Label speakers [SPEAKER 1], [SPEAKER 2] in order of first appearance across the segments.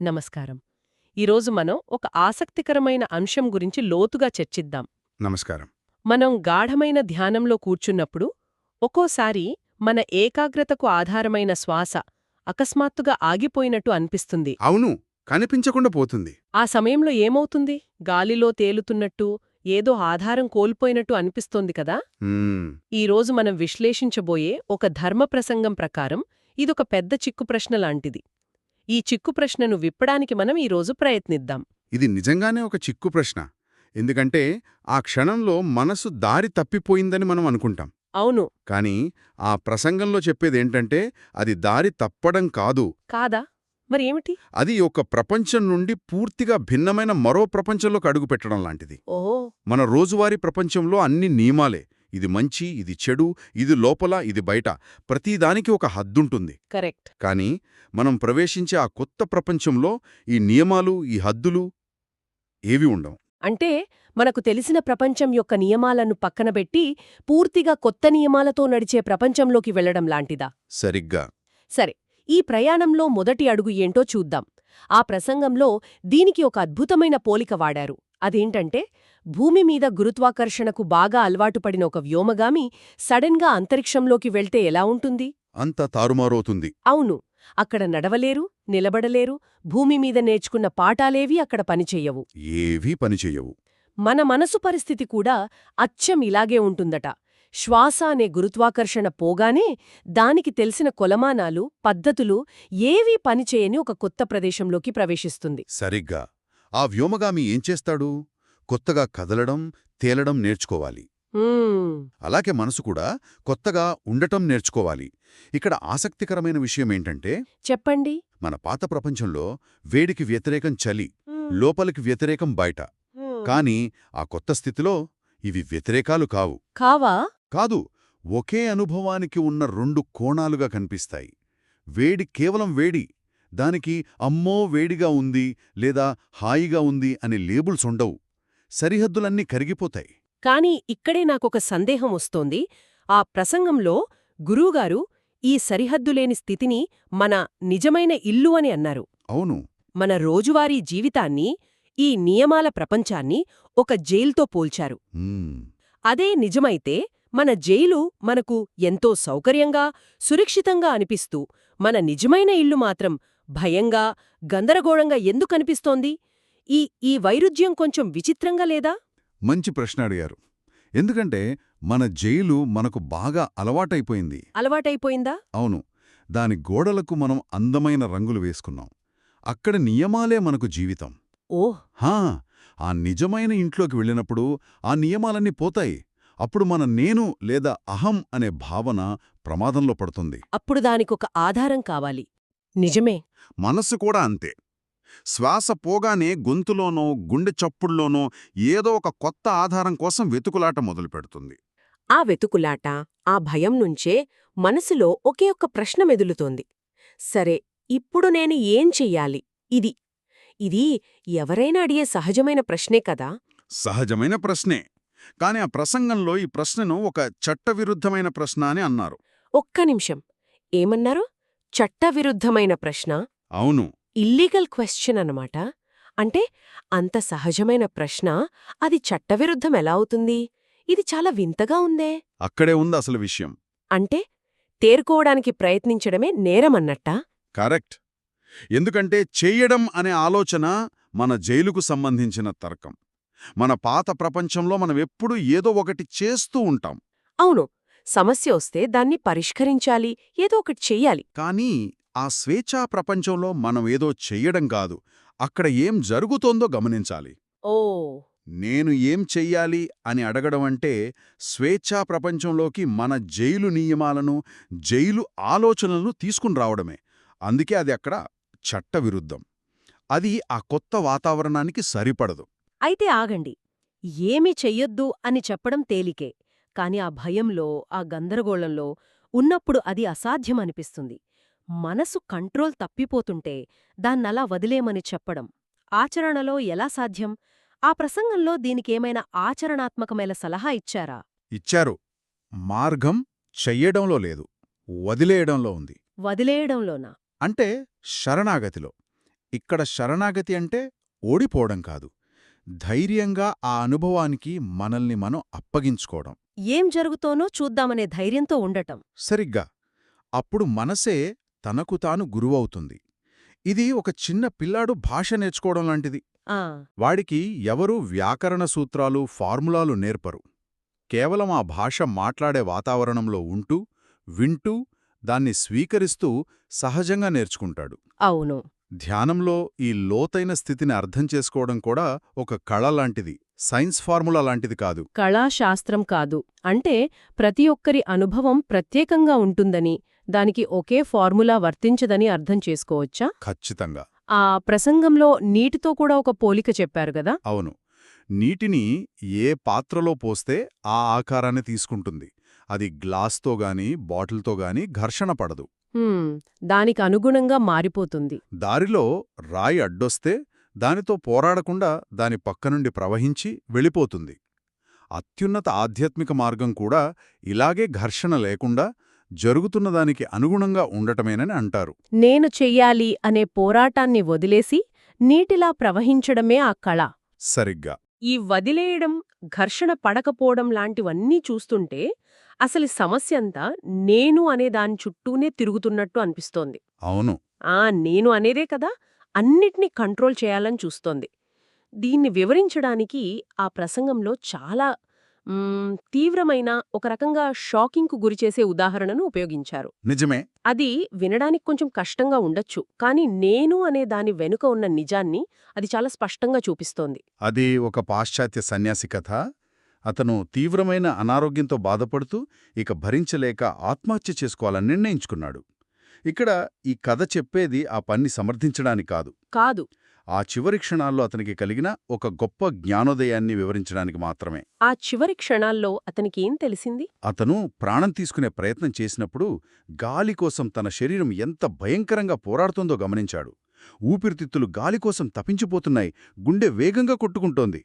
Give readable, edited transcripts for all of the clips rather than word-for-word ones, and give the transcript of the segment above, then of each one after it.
[SPEAKER 1] నమస్కారం. ఈరోజు మనం ఒక ఆసక్తికరమైన అంశం గురించి లోతుగా చర్చిద్దాం.
[SPEAKER 2] నమస్కారం.
[SPEAKER 1] మనం గాఢమైన ధ్యానంలో కూర్చున్నప్పుడు ఒక్కోసారి మన ఏకాగ్రతకు ఆధారమైన శ్వాస అకస్మాత్తుగా ఆగిపోయినట్టు అనిపిస్తుంది.
[SPEAKER 2] అవును, కనిపించకుండా పోతుంది.
[SPEAKER 1] ఆ సమయంలో ఏమవుతుంది? గాలిలో తేలుతున్నట్టు, ఏదో ఆధారం కోల్పోయినట్టు అనిపిస్తోంది కదా?
[SPEAKER 2] మ్మ్,
[SPEAKER 1] ఈరోజు మనం విశ్లేషించబోయే ఒక ధర్మ ప్రసంగం ప్రకారం ఇదొక పెద్ద చిక్కు ప్రశ్న లాంటిది. ఈ చిక్కు ప్రశ్నను విప్పడానికి మనం ఈరోజు ప్రయత్నిద్దాం.
[SPEAKER 2] ఇది నిజంగానే ఒక చిక్కు ప్రశ్న. ఎందుకంటే ఆ క్షణంలో మనసు దారి తప్పిపోయిందని మనం అనుకుంటాం.
[SPEAKER 1] అవును.
[SPEAKER 2] కానీ ఆ ప్రసంగంలో చెప్పేదేంటంటే అది దారి తప్పడం కాదు.
[SPEAKER 1] కాదా? మరి ఏమిటి?
[SPEAKER 2] అది ఒక ప్రపంచం నుండి పూర్తిగా భిన్నమైన మరో ప్రపంచంలోకి అడుగుపెట్టడం లాంటిది.
[SPEAKER 1] ఓహో!
[SPEAKER 2] మన రోజువారీ ప్రపంచంలో అన్ని నియమాలే. ఇది మంచి, ఇది చెడు, ఇది లోపల, ఇది బయట. ప్రతిదానికి ఒక హద్దుంటుంది.
[SPEAKER 1] కరెక్ట్.
[SPEAKER 2] కానీ మనం ప్రవేశించే ఆ కొత్త ప్రపంచంలో ఈ నియమాలు, ఈ హద్దులు ఏవి ఉండవు.
[SPEAKER 1] అంటే మనకు తెలిసిన ప్రపంచం యొక్క నియమాలను పక్కనబెట్టి పూర్తిగా కొత్త నియమాలతో నడిచే ప్రపంచంలోకి వెళ్లడం లాంటిదా?
[SPEAKER 2] సరిగ్గా.
[SPEAKER 1] సరే, ఈ ప్రయాణంలో మొదటి అడుగు ఏంటో చూద్దాం. ఆ ప్రసంగంలో దీనికి ఒక అద్భుతమైన పోలిక వాడారు. అదేంటంటే, భూమి మీద గురుత్వాకర్షణకు బాగా అలవాటుపడిన ఒక వ్యోమగామి సడన్గా అంతరిక్షంలోకి వెళ్తే ఎలా ఉంటుంది?
[SPEAKER 2] అంత తారుమారవుతుంది.
[SPEAKER 1] అవును. అక్కడ నడవలేరు, నిలబడలేరు, భూమి మీద నేర్చుకున్న పాఠాలేవీ అక్కడ పనిచెయ్యవు.
[SPEAKER 2] ఏవీ పనిచెయ్యవు.
[SPEAKER 1] మన మనసు పరిస్థితి కూడా అచ్చం ఇలాగే ఉంటుందట. శ్వాస అనే గురుత్వాకర్షణ పోగానే దానికి తెలిసిన కొలమానాలు, పద్ధతులు ఏవీ పనిచేయని ఒక కొత్త ప్రదేశంలోకి ప్రవేశిస్తుంది.
[SPEAKER 2] సరిగ్గా. ఆ వ్యోమగామి ఏం చేస్తాడు? కొత్తగా కదలడం, తేలడం నేర్చుకోవాలి.
[SPEAKER 1] మ్మ్.
[SPEAKER 2] అలాగే మనసు కూడా కొత్తగా ఉండటం నేర్చుకోవాలి. ఇక్కడ ఆసక్తికరమైన విషయమేంటంటే,
[SPEAKER 1] చెప్పండి.
[SPEAKER 2] మన పాత ప్రపంచంలో వేడికి వ్యతిరేకం చలి, లోపలికి వ్యతిరేకం బయట. కాని ఆ కొత్త స్థితిలో ఇవి వ్యతిరేకాలు కావు.
[SPEAKER 1] కావా?
[SPEAKER 2] కాదు, ఒకే అనుభవానికి ఉన్న రెండు కోణాలుగా కనిపిస్తాయి. వేడి కేవలం వేడి. దానికి అమ్మో వేడిగా ఉంది లేదా హాయిగా ఉంది అనే లేబుల్స్ ఉండవు. సరిహద్దులన్నీ కరిగిపోతాయి.
[SPEAKER 1] కాని ఇక్కడే నాకొక సందేహం వస్తోంది. ఆ ప్రసంగంలో గురువుగారు ఈ సరిహద్దులేని స్థితిని మన నిజమైన ఇల్లు అని అన్నారు.
[SPEAKER 2] అవును.
[SPEAKER 1] మన రోజువారీ జీవితాన్ని, ఈ నియమాల ప్రపంచాన్ని ఒక జైల్తో పోల్చారు.
[SPEAKER 2] మ్మ్.
[SPEAKER 1] అదే నిజమైతే మన జైలు మనకు ఎంతో సౌకర్యంగా, సురక్షితంగా అనిపిస్తూ మన నిజమైన ఇల్లు మాత్రం భయంగా, గందరగోళంగా ఎందుకనిపిస్తోంది? ఈ వైరుధ్యం కొంచెం విచిత్రంగా లేదా?
[SPEAKER 2] మంచి ప్రశ్న అడిగారు. ఎందుకంటే మన జైలు మనకు బాగా అలవాటైపోయింది.
[SPEAKER 1] అలవాటైపోయిందా?
[SPEAKER 2] అవును. దాని గోడలకు మనం అందమైన రంగులు వేసుకున్నాం. అక్కడ నియమాలే మనకు జీవితం.
[SPEAKER 1] ఓహ్!
[SPEAKER 2] హా, ఆ నిజమైన ఇంట్లోకి వెళ్ళినప్పుడు ఆ నియమాలన్నీ పోతాయి. అప్పుడు మన నేను లేదా అహం అనే భావన ప్రమాదంలో పడుతుంది.
[SPEAKER 1] అప్పుడు దానికొక ఆధారం కావాలి. నిజమే.
[SPEAKER 2] మనస్సు కూడా అంతే. శ్వాస పోగానే గొంతులోనో గుండె చప్పుడులోనో ఏదో ఒక కొత్త ఆధారం కోసం వెతుకులాట మొదలుపెడుతుంది.
[SPEAKER 1] ఆ వెతుకులాట, ఆ భయం నుంచే మనసులో ఒకే ఒక్క ప్రశ్న మెదులుతోంది. సరే, ఇప్పుడు నేను ఏం చెయ్యాలి? ఇది ఎవరైనా అడిగే సహజమైన ప్రశ్నే కదా?
[SPEAKER 2] సహజమైన ప్రశ్నే. కాని ఆ ప్రసంగంలో ఈ ప్రశ్నను ఒక చట్టవిరుద్ధమైన ప్రశ్న అని అన్నారు.
[SPEAKER 1] ఒక్క నిమిషం. ఏమన్నారు? చట్టవిరుద్ధమైన ప్రశ్న?
[SPEAKER 2] అవును.
[SPEAKER 1] ఇల్లీగల్ క్వశ్చన్ అన్నమాట. అంటే అంత సహజమైన ప్రశ్న అది చట్టవిరుద్ధం ఎలా అవుతుంది? ఇది చాలా వింతగా ఉందే.
[SPEAKER 2] అక్కడే ఉంది అసలు విషయం.
[SPEAKER 1] అంటే తేరుకోవడానికి ప్రయత్నించడమే నేరమన్నట్టా?
[SPEAKER 2] కరెక్ట్. ఎందుకంటే చెయ్యడం అనే ఆలోచన మన జైలుకు సంబంధించిన తర్కం. మన పాత ప్రపంచంలో మనమెప్పుడూ ఏదో ఒకటి చేస్తూ ఉంటాం.
[SPEAKER 1] అవును. సమస్య వస్తే దాన్ని పరిష్కరించాలి, ఏదో ఒకటి చెయ్యాలి.
[SPEAKER 2] కానీ ఆ స్వేచ్ఛా ప్రపంచంలో మనం ఏదో చెయ్యడం కాదు, అక్కడ ఏం జరుగుతోందో గమనించాలి.
[SPEAKER 1] ఓ
[SPEAKER 2] నేను ఏం చెయ్యాలి అని అడగడం అంటే స్వేచ్ఛా ప్రపంచంలోకి మన జైలు నియమాలను, జైలు ఆలోచనలను తీసుకుని రావడమే. అందుకే అది అక్కడ చట్టవిరుద్ధం. అది ఆ కొత్త వాతావరణానికి సరిపడదు.
[SPEAKER 1] అయితే ఆగండి. ఏమీ చెయ్యొద్దు అని చెప్పడం తేలికే. కాని ఆ భయంలో, ఆ గందరగోళంలో ఉన్నప్పుడు అది అసాధ్యమనిపిస్తుంది. మనసు కంట్రోల్ తప్పిపోతుంటే దాన్నలా వదిలేమని చెప్పడం ఆచరణలో ఎలా సాధ్యం? ఆ ప్రసంగంలో దీనికేమైనా ఆచరణాత్మకమైన సలహా ఇచ్చారా?
[SPEAKER 2] ఇచ్చారు. మార్గం చెయ్యడంలో లేదు, వదిలేయడంలో ఉంది.
[SPEAKER 1] వదిలేయడంలోనా?
[SPEAKER 2] అంటే శరణాగతిలో. ఇక్కడ శరణాగతి అంటే ఓడిపోవడం కాదు, ధైర్యంగా ఆ అనుభవానికి మనల్ని మనం అప్పగించుకోవడం.
[SPEAKER 1] ఏం జరుగుతోనో చూద్దామనే ధైర్యంతో ఉండటం.
[SPEAKER 2] సరిగ్గా. అప్పుడు మనసే తనకు తాను గురువవుతుంది. ఇది ఒక చిన్న పిల్లాడు భాష నేర్చుకోవడం లాంటిది.
[SPEAKER 1] ఆ
[SPEAKER 2] వాడికి ఎవరూ వ్యాకరణ సూత్రాలు, ఫార్ములాలు నేర్పరు. కేవలం ఆ భాష మాట్లాడే వాతావరణంలో ఉంటూ, వింటూ, దాన్ని స్వీకరిస్తూ సహజంగా నేర్చుకుంటాడు.
[SPEAKER 1] అవును.
[SPEAKER 2] ధ్యానంలో ఈ లోతైన స్థితిని అర్థం చేసుకోవడం కూడా ఒక కళ లాంటిది, సైన్స్ ఫార్ములా లాంటిది కాదు.
[SPEAKER 1] కళాశాస్త్రం కాదు. అంటే ప్రతి ఒక్కరి అనుభవం ప్రత్యేకంగా ఉంటుందని, దానికి ఒకే ఫార్ములా వర్తించదని అర్థం చేసుకోవచ్చా?
[SPEAKER 2] ఖచ్చితంగా.
[SPEAKER 1] ఆ ప్రసంగంలో నీటితో కూడా ఒక పోలిక చెప్పారు గదా?
[SPEAKER 2] అవును. నీటిని ఏ పాత్రలో పోస్తే ఆ ఆకారాన్ని తీసుకుంటుంది. అది గ్లాస్తో గాని, బాటిల్తో గాని ఘర్షణ పడదు.
[SPEAKER 1] దానికి అనుగుణంగా మారిపోతుంది.
[SPEAKER 2] దారిలో రాయి అడ్డొస్తే దానితో పోరాడకుండా దాని పక్కనుండి ప్రవహించి వెళ్ళిపోతుంది. అత్యున్నత ఆధ్యాత్మిక మార్గం కూడా ఇలాగే ఘర్షణ లేకుండా జరుగుతున్నదానికి అనుగుణంగా ఉండటమేనని అంటారు.
[SPEAKER 1] నేను చెయ్యాలి అనే పోరాటాన్ని వదిలేసి నీటిలా ప్రవహించడమే ఆ కళ.
[SPEAKER 2] సరిగ్గా.
[SPEAKER 1] ఈ వదిలేయడం, ఘర్షణ పడకపోవడం లాంటివన్నీ చూస్తుంటే అసలు సమస్యంతా నేను అనే దాని చుట్టూనే తిరుగుతున్నట్టు అనిపిస్తోంది.
[SPEAKER 2] అవును.
[SPEAKER 1] నేను అనేదే కదా అన్నిటినీ కంట్రోల్ చేయాలని చూస్తోంది. దీన్ని వివరించడానికి ఆ ప్రసంగంలో చాలా తీవ్రమైన, ఒక రకంగా షాకింగ్కు గురిచేసే ఉదాహరణను ఉపయోగించారు.
[SPEAKER 2] నిజమే.
[SPEAKER 1] అది వినడానికి కొంచెం కష్టంగా ఉండొచ్చు, కానీ నేను అనే దాని వెనుక ఉన్న నిజాన్ని అది చాలా స్పష్టంగా చూపిస్తోంది.
[SPEAKER 2] అది ఒక పాశ్చాత్య సన్యాసి కథ. అతను తీవ్రమైన అనారోగ్యంతో బాధపడుతూ ఇక భరించలేక ఆత్మహత్య చేసుకోవాలని నిర్ణయించుకున్నాడు. ఇక్కడ ఈ కథ చెప్పేది ఆ పన్ని సమర్థించడానికి
[SPEAKER 1] కాదు.
[SPEAKER 2] ఆ చివరి క్షణాల్లో అతనికి కలిగిన ఒక గొప్ప జ్ఞానోదయాన్ని వివరించడానికి మాత్రమే.
[SPEAKER 1] ఆ చివరి క్షణాల్లో అతనికేం తెలిసింది?
[SPEAKER 2] అతను ప్రాణం తీసుకునే ప్రయత్నం చేసినప్పుడు గాలి కోసం తన శరీరం ఎంత భయంకరంగా పోరాడుతోందో గమనించాడు. ఊపిరితిత్తులు గాలికోసం తపించిపోతున్నాయి, గుండె వేగంగా కొట్టుకుంటోంది.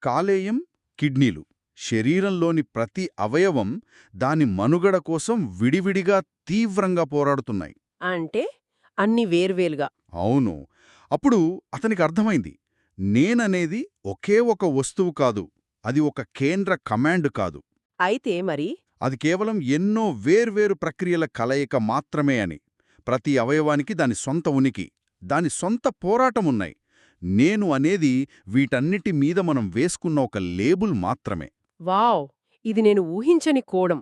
[SPEAKER 2] కాలేయం, కిడ్నీలు, శరీరంలోని ప్రతి అవయవం దాని మనుగడ కోసం విడివిడిగా తీవ్రంగా పోరాడుతున్నాయి.
[SPEAKER 1] అంటే అన్ని వేర్వేలుగా.
[SPEAKER 2] అవును. అప్పుడు అతనికి అర్థమైంది, నేననేది ఒకే ఒక వస్తువు కాదు, అది ఒక కేంద్ర కమాండ్ కాదు.
[SPEAKER 1] అయితే మరి
[SPEAKER 2] అది కేవలం ఎన్నో వేర్వేరు ప్రక్రియల కలయిక మాత్రమే అని. ప్రతి అవయవానికి దాని సొంత ఉనికి, దాని సొంత పోరాటమున్నాయి. నేను అనేది వీటన్నిటి మీద మనం వేసుకున్న ఒక లేబుల్ మాత్రమే.
[SPEAKER 1] వావ్! ఇది నేను ఊహించని కోణం.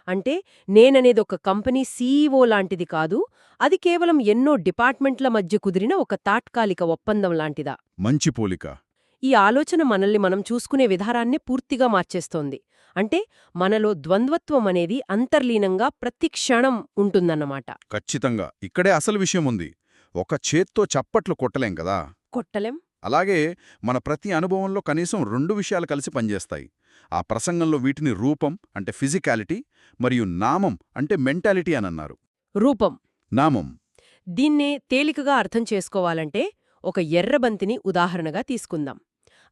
[SPEAKER 1] అంటే నేననేది ఒక కంపెనీ సీఈఓ లాంటిది కాదు, అది కేవలం ఎన్నో డిపార్ట్మెంట్ల మధ్య కుదిరిన ఒక తాత్కాలిక ఒప్పందం లాంటిదా?
[SPEAKER 2] మంచి పోలిక.
[SPEAKER 1] ఈ ఆలోచన మనల్ని మనం చూసుకునే విధానాన్నే పూర్తిగా మార్చేస్తోంది. అంటే మనలో ద్వంద్వత్వం అనేది అంతర్లీనంగా ప్రతి క్షణం ఉంటుందన్నమాట.
[SPEAKER 2] ఖచ్చితంగా. ఇక్కడే అసలు విషయముంది. ఒక చేత్తో చప్పట్లు కొట్టలేం కదా.
[SPEAKER 1] కొట్టలేం.
[SPEAKER 2] అలాగే మన ప్రతి అనుభవంలో కనీసం 2 విషయాలు కలిసి పనిచేస్తాయి. ఆ ప్రసంగంలో వీటిని రూపం అంటే ఫిజికాలిటీ మరియు నామం అంటే మెంటాలిటీ అనన్నారు.
[SPEAKER 1] రూపం,
[SPEAKER 2] నామం.
[SPEAKER 1] దీన్నే తేలికగా అర్థం చేసుకోవాలంటే ఒక ఎర్రబంతిని ఉదాహరణగా తీసుకుందాం.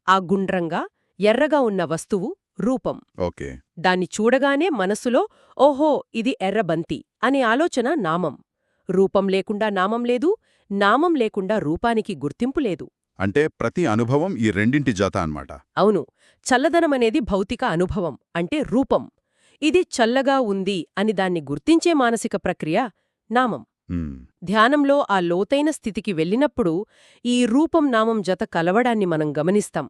[SPEAKER 1] ఆ గుండ్రంగా, ఎర్రగా ఉన్న వస్తువు రూపం.
[SPEAKER 2] ఓకే.
[SPEAKER 1] దాన్ని చూడగానే మనసులో ఓహో ఇది ఎర్రబంతి అనే ఆలోచన నామం. రూపం లేకుండా నామం లేదు, నామం లేకుండా రూపానికి గుర్తింపు లేదు.
[SPEAKER 2] అంటే ప్రతి అనుభవం ఈ రెండింటి జత అన్నమాట.
[SPEAKER 1] అవును. చల్లదనమనేది భౌతిక అనుభవం, అంటే రూపం. ఇది చల్లగా ఉంది అని దాన్ని గుర్తించే మానసిక ప్రక్రియ నామం. ధ్యానంలో ఆ లోతైన స్థితికి వెళ్ళినప్పుడు ఈ రూపం నామం జత కలవడాన్ని మనం గమనిస్తాం.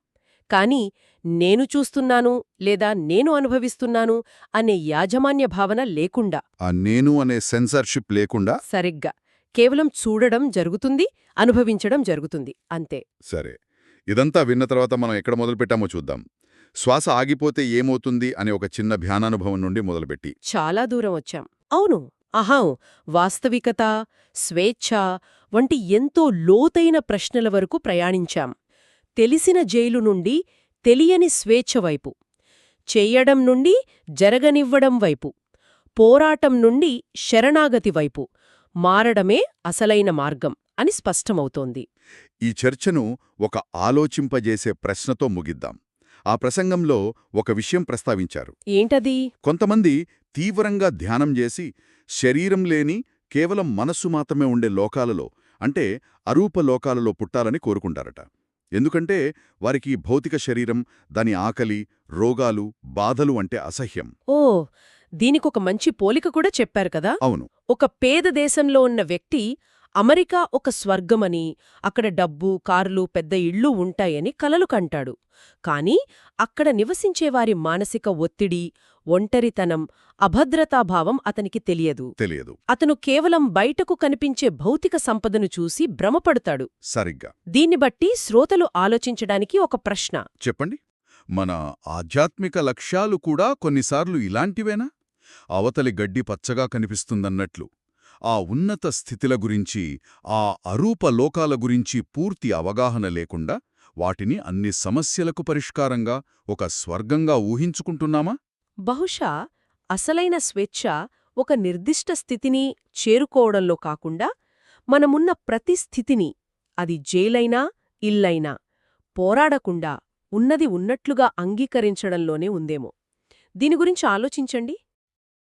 [SPEAKER 1] కానీ నేను చూస్తున్నాను లేదా నేను అనుభవిస్తున్నాను అనే యాజమాన్య భావన లేకుండా,
[SPEAKER 2] ఆ నేను అనే సెన్సర్షిప్ లేకుండా
[SPEAKER 1] సరిగ్గా కేవలం చూడడం జరుగుతుంది, అనుభవించడం జరుగుతుంది, అంతే.
[SPEAKER 2] సరే, ఇదంతా విన్న తర్వాత మనం ఎక్కడ మొదలుపెట్టామో చూద్దాం. శ్వాస ఆగిపోతే ఏమవుతుంది అనే ఒక చిన్న ధ్యానానుభవం నుండి మొదలుపెట్టి
[SPEAKER 1] చాలా దూరం వచ్చాం. అవును, వాస్తవికత, స్వేచ్ఛ వంటి ఎంతో లోతైన ప్రశ్నల వరకు ప్రయాణించాం. తెలిసిన జైలు నుండి తెలియని స్వేచ్ఛ వైపు, చెయ్యడం నుండి జరగనివ్వడం వైపు, పోరాటం నుండి శరణాగతి వైపు మారడమే అసలైన మార్గం అని స్పష్టమవుతోంది.
[SPEAKER 2] ఈ చర్చను ఒక ఆలోచింపజేసే ప్రశ్నతో ముగిద్దాం. ఆ ప్రసంగంలో ఒక విషయం ప్రస్తావించారు.
[SPEAKER 1] ఏంటది?
[SPEAKER 2] కొంతమంది తీవ్రంగా ధ్యానం చేసి శరీరం లేని కేవలం మనస్సు మాత్రమే ఉండే లోకాలలో, అంటే అరూప లోకాలలో పుట్టాలని కోరుకుంటారట. ఎందుకంటే వారికి భౌతిక శరీరం, దాని ఆకలి, రోగాలు, బాధలు అంటే అసహ్యం.
[SPEAKER 3] ఓ, దీనికొక మంచి పోలిక కూడా చెప్పారు కదా.
[SPEAKER 2] అవును.
[SPEAKER 3] ఒక పేద దేశంలో ఉన్న వ్యక్తి అమెరికా ఒక స్వర్గమని, అక్కడ డబ్బు, కార్లు, పెద్ద ఇళ్ళు ఉంటాయని కలలు కంటాడు. కాని అక్కడ నివసించేవారి మానసిక ఒత్తిడి, ఒంటరితనం, అభద్రతాభావం అతనికి తెలియదు. అతను కేవలం బయటకు కనిపించే భౌతిక సంపదను చూసి భ్రమపడతాడు.
[SPEAKER 2] సరిగ్గా.
[SPEAKER 3] దీన్ని బట్టి శ్రోతలు ఆలోచించడానికి ఒక ప్రశ్న.
[SPEAKER 2] చెప్పండి, మన ఆధ్యాత్మిక లక్ష్యాలు కూడా కొన్నిసార్లు ఇలాంటివేనా? అవతలి గడ్డి పచ్చగా కనిపిస్తుందన్నట్లు ఆ ఉన్నత స్థితిల గురించి, ఆ అరూప లోకాల గురించి పూర్తి అవగాహన లేకుండా వాటిని అన్ని సమస్యలకు పరిష్కారంగా, ఒక స్వర్గంగా ఊహించుకుంటున్నామా?
[SPEAKER 3] బహుశా అసలైన స్వేచ్ఛ ఒక నిర్దిష్ట స్థితిని చేరుకోవడంలో కాకుండా, మనమున్న ప్రతి స్థితిని, అది జైలైనా ఇల్లైనా, పోరాడకుండా ఉన్నది ఉన్నట్లుగా అంగీకరించడంలోనే ఉందేమో. దీని గురించి ఆలోచించండి.